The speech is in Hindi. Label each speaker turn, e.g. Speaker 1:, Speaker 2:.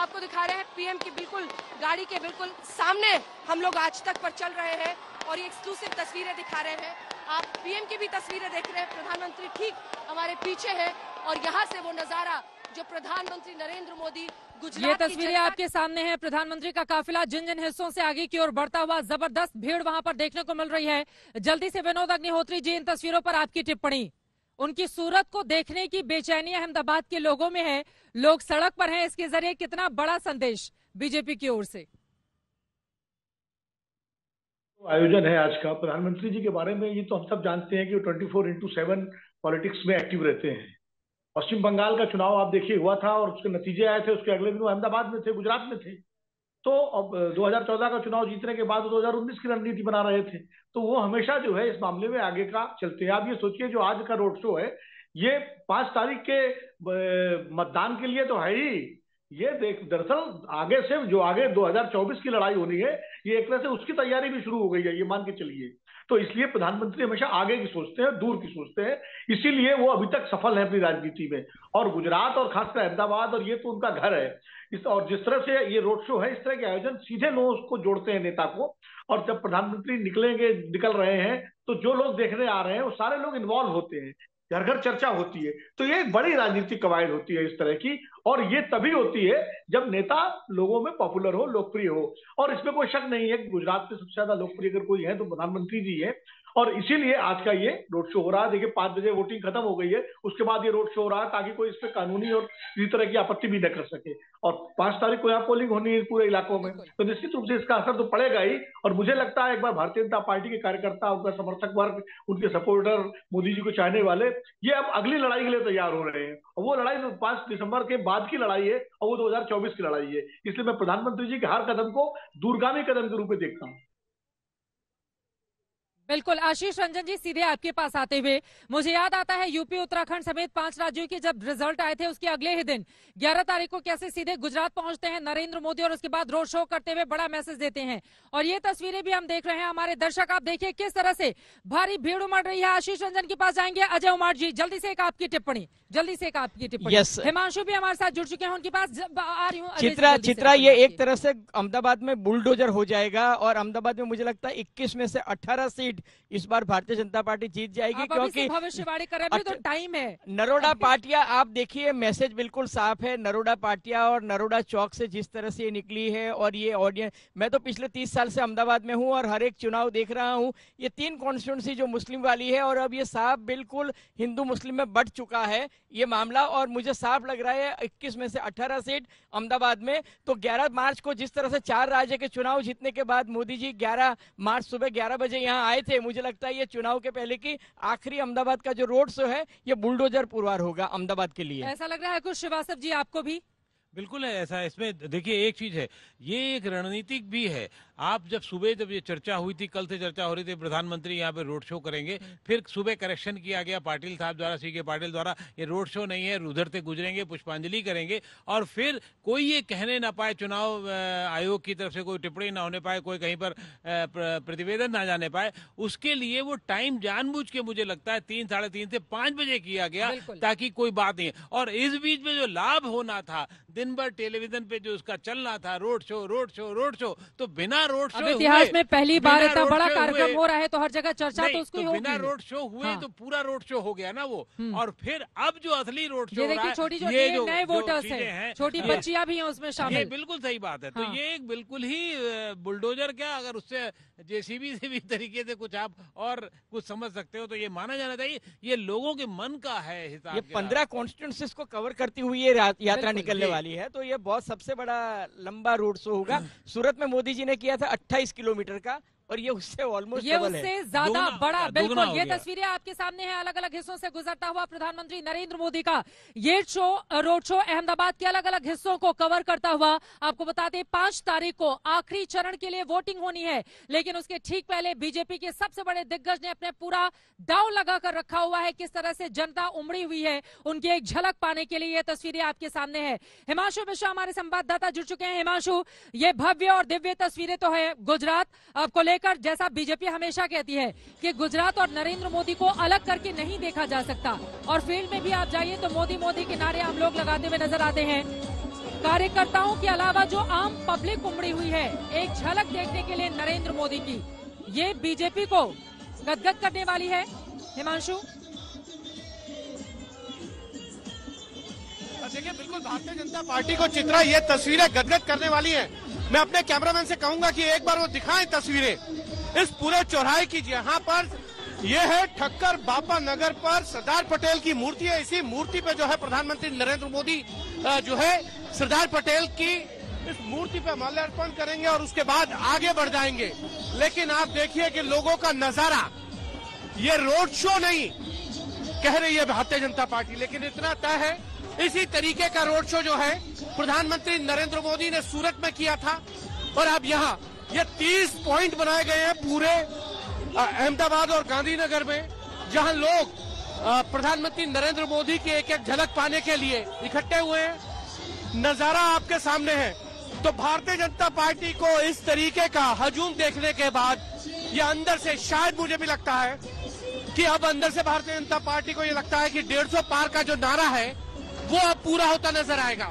Speaker 1: आपको दिखा रहे हैं पीएम की बिल्कुल गाड़ी के बिल्कुल सामने हम लोग आज तक पर चल रहे हैं और ये एक्सक्लूसिव तस्वीरें दिखा रहे हैं। आप पीएम की भी तस्वीरें देख रहे हैं, प्रधानमंत्री ठीक हमारे पीछे है और यहाँ से वो नजारा जो प्रधानमंत्री नरेंद्र मोदी गुजरात,
Speaker 2: ये तस्वीरें आपके सामने हैं। प्रधानमंत्री का काफिला जिन जिन हिस्सों से आगे की ओर बढ़ता हुआ, जबरदस्त भीड़ वहां पर देखने को मिल रही है। जल्दी से विनोद अग्निहोत्री जी, इन तस्वीरों पर आपकी टिप्पणी। उनकी सूरत को देखने की बेचैनी अहमदाबाद के लोगों में है, लोग सड़क पर हैं, इसके जरिए कितना बड़ा संदेश बीजेपी की ओर से।
Speaker 3: आयोजन है आज का प्रधानमंत्री जी के बारे में, ये तो हम सब जानते हैं कि वो 24/7 पॉलिटिक्स में एक्टिव रहते हैं। पश्चिम बंगाल का चुनाव आप देखिए हुआ था और उसके नतीजे आए थे, उसके अगले दिन वो अहमदाबाद में थे, गुजरात में थे। तो अब 2014 का चुनाव जीतने के बाद 2019 की रणनीति बना रहे थे। तो वो हमेशा जो है इस मामले में आगे का चलते हैं। आप ये सोचिए जो आज का रोड शो है ये 5 तारीख के मतदान के लिए तो है ही। ये दरअसल आगे से जो आगे 2024 की लड़ाई होनी है, ये एक तरह से उसकी तैयारी भी शुरू हो गई है, ये मान के चलिए। तो इसलिए प्रधानमंत्री हमेशा आगे की सोचते हैं, दूर की सोचते हैं, इसीलिए वो अभी तक सफल है अपनी राजनीति में। और गुजरात और खासकर अहमदाबाद, और ये तो उनका घर है। और जिस तरह से ये रोड शो है, इस तरह के आयोजन सीधे लोगों को जोड़ते हैं, नेता को। और जब प्रधानमंत्री निकल रहे हैं तो जो लोग देखने आ रहे हैं वो सारे लोग इन्वॉल्व होते हैं, घर घर चर्चा होती है। तो ये एक बड़ी राजनीतिक कवायद होती है इस तरह की, और ये तभी होती है जब नेता लोगों में पॉपुलर हो, लोकप्रिय हो। और इसमें कोई शक नहीं है कि गुजरात में सबसे ज्यादा लोकप्रिय अगर कोई है तो प्रधानमंत्री जी है। और इसीलिए आज का ये रोड शो हो रहा है। देखिए 5 बजे वोटिंग खत्म हो गई है, उसके बाद ये रोड शो हो रहा है ताकि कोई इस पर कानूनी और किसी तरह की आपत्ति भी न कर सके। और 5 तारीख को यहाँ पोलिंग होनी है पूरे इलाकों में, तो निश्चित रूप से इसका असर तो पड़ेगा ही। और मुझे लगता है एक बार भारतीय जनता पार्टी के कार्यकर्ता, उनका समर्थक वर्ग, उनके सपोर्टर, मोदी जी को चाहने वाले, ये अब अगली लड़ाई के लिए तैयार हो रहे हैं। और वो लड़ाई 5 दिसंबर के बाद की लड़ाई है और वो 2024 की लड़ाई है। इसलिए मैं प्रधानमंत्री जी के हर कदम को दूरगामी कदम के रूप में देखता हूँ।
Speaker 2: बिल्कुल आशीष रंजन जी, सीधे आपके पास आते हुए मुझे याद आता है यूपी, उत्तराखंड समेत 5 राज्यों के जब रिजल्ट आए थे उसके अगले ही दिन 11 तारीख को कैसे सीधे गुजरात पहुंचते हैं नरेंद्र मोदी और उसके बाद रोड शो करते हुए बड़ा मैसेज देते हैं। और ये तस्वीरें भी हम देख रहे हैं। हमारे दर्शक आप देखिए किस तरह से भारी भीड़ उमड़ रही है। आशीष रंजन के पास जाएंगे। अजय उमार जी, जल्दी से एक आपकी टिप्पणी, जल्दी से एक आपकी टिप्पणी। हिमांशु भी हमारे साथ जुड़ चुके हैं, उनके पास आ रही हूँ।
Speaker 4: चित्रा ये एक तरह से अहमदाबाद में बुलडोजर हो जाएगा और अहमदाबाद में मुझे लगता है 21 में से 18 सीट इस बार भारतीय जनता पार्टी जीत जाएगी, क्योंकि
Speaker 2: भविष्यवाणी करें भी तो टाइम है।
Speaker 4: नरोडा पाटिया, आप देखिए मैसेज बिल्कुल साफ है। नरोडा पाटिया और नरोडा चौक से जिस तरह से ये निकली है, और ये ऑडियंस, मैं तो पिछले 30 साल से अहमदाबाद में हूं और हर एक चुनाव देख रहा हूं। ये 3 कॉन्स्टिट्यूंसी जो मुस्लिम वाली है, और अब ये साफ बिल्कुल हिंदू मुस्लिम में बढ़ चुका है ये मामला। और मुझे साफ लग रहा है 21 में से 18 सीट अहमदाबाद में। तो 11 मार्च को जिस तरह से 4 राज्य के चुनाव जीतने के बाद मोदी जी 11 मार्च सुबह 11 बजे यहाँ आए थे, मुझे लगता है ये चुनाव के पहले की आखिरी अहमदाबाद का जो रोड शो है ये बुलडोजर पुरवार होगा अहमदाबाद के लिए।
Speaker 2: ऐसा लग रहा है कुछ। श्रीवास्तव जी, आपको भी?
Speaker 5: बिल्कुल है ऐसा। इसमें देखिए एक चीज है, ये एक रणनीतिक भी है। आप जब सुबह जब ये चर्चा हुई थी, कल से चर्चा हो रही थी प्रधानमंत्री यहाँ पे रोड शो करेंगे, फिर सुबह करेक्शन किया गया पाटिल साहब द्वारा, सीके पाटिल द्वारा, ये रोड शो नहीं है, उधर से गुजरेंगे, पुष्पांजलि करेंगे। और फिर कोई ये कहने ना पाए, चुनाव आयोग की तरफ से कोई टिप्पणी ना होने पाए, कोई कहीं पर प्रतिवेदन ना जाने पाए, उसके लिए वो टाइम जानबूझ के मुझे लगता है 3, साढ़े 3 से 5 बजे किया गया, ताकि कोई बात नहीं। और इस बीच में जो लाभ होना था, दिन भर टेलीविजन पे जो उसका चलना था, road show road show road show, तो बिना रोड शो
Speaker 2: इतिहास में पहली बार इतना बड़ा कार्यक्रम हो रहा है तो हर जगह चर्चा तो उसको
Speaker 5: बिना रोड शो हुए तो पूरा रोड शो हो गया ना वो। और फिर अब जो असली रोड शो हो रहा है,
Speaker 2: ये जो नए वोटर्स हैं, छोटी बच्चियां भी हैं उसमें शामिल,
Speaker 5: बिल्कुल सही बात है। तो ये एक बिल्कुल ही बुलडोजर, क्या अगर उससे जेसीबी से भी तरीके से कुछ आप और कुछ समझ सकते हो तो ये माना जाना चाहिए ये लोगों के मन का है हिसाब।
Speaker 4: ये 15 कॉन्स्टिट्यूंसीज को कवर करती हुई ये यात्रा निकलने वाली है, तो ये बहुत सबसे बड़ा लंबा रोड शो होगा। सूरत में मोदी जी ने किया था 28 किलोमीटर का, और ये उससे ऑलमोस्ट
Speaker 2: ये उससे ज्यादा बड़ा। बिल्कुल, ये तस्वीरें आपके सामने हैं अलग अलग हिस्सों से गुजरता हुआ प्रधानमंत्री नरेंद्र मोदी का ये रोड शो अहमदाबाद के अलग अलग हिस्सों को कवर करता हुआ। आपको बताते 5 तारीख को आखिरी चरण के लिए वोटिंग होनी है, लेकिन उसके ठीक पहले बीजेपी के सबसे बड़े दिग्गज ने अपने पूरा दांव लगा कर रखा हुआ है। किस तरह से जनता उमड़ी हुई है, उनकी एक झलक पाने के लिए ये तस्वीरें आपके सामने है। हिमांशु मिश्रा हमारे संवाददाता जुड़ चुके हैं। हिमांशु, ये भव्य और दिव्य तस्वीरें तो है गुजरात आपको लेकर, जैसा बीजेपी हमेशा कहती है कि गुजरात और नरेंद्र मोदी को अलग करके नहीं देखा जा सकता, और फील्ड में भी आप जाइए तो मोदी मोदी के नारे हम लोग लगाते हुए नजर आते हैं। कार्यकर्ताओं के अलावा जो आम पब्लिक उमड़ी हुई है एक झलक देखने के लिए नरेंद्र मोदी की, ये बीजेपी को गदगद करने वाली है। हिमांशु,
Speaker 6: देखिए बिल्कुल भारतीय जनता पार्टी को चित्रा ये तस्वीरें गदगद करने वाली हैं। मैं अपने कैमरामैन से कहूंगा कि एक बार वो दिखाएं तस्वीरें इस पूरे चौराहे की। यहाँ पर ये है ठक्कर बापा नगर पर सरदार पटेल की मूर्ति है। इसी मूर्ति पे जो है प्रधानमंत्री नरेंद्र मोदी जो है सरदार पटेल की इस मूर्ति पे माल्यार्पण करेंगे और उसके बाद आगे बढ़ जाएंगे। लेकिन आप देखिए कि लोगों का नजारा, ये रोड शो नहीं कह रही है भारतीय जनता पार्टी, लेकिन इतना तय है इसी तरीके का रोड शो जो है प्रधानमंत्री नरेंद्र मोदी ने सूरत में किया था और अब यहाँ ये 30 पॉइंट बनाए गए हैं पूरे अहमदाबाद और गांधीनगर में, जहां लोग प्रधानमंत्री नरेंद्र मोदी की एक एक झलक पाने के लिए इकट्ठे हुए हैं। नजारा आपके सामने है। तो भारतीय जनता पार्टी को इस तरीके का हजूम देखने के बाद ये अंदर से, शायद मुझे भी लगता है कि अब अंदर से भारतीय जनता पार्टी को ये लगता है कि 150 पार का जो नारा है वो अब पूरा होता नजर आएगा।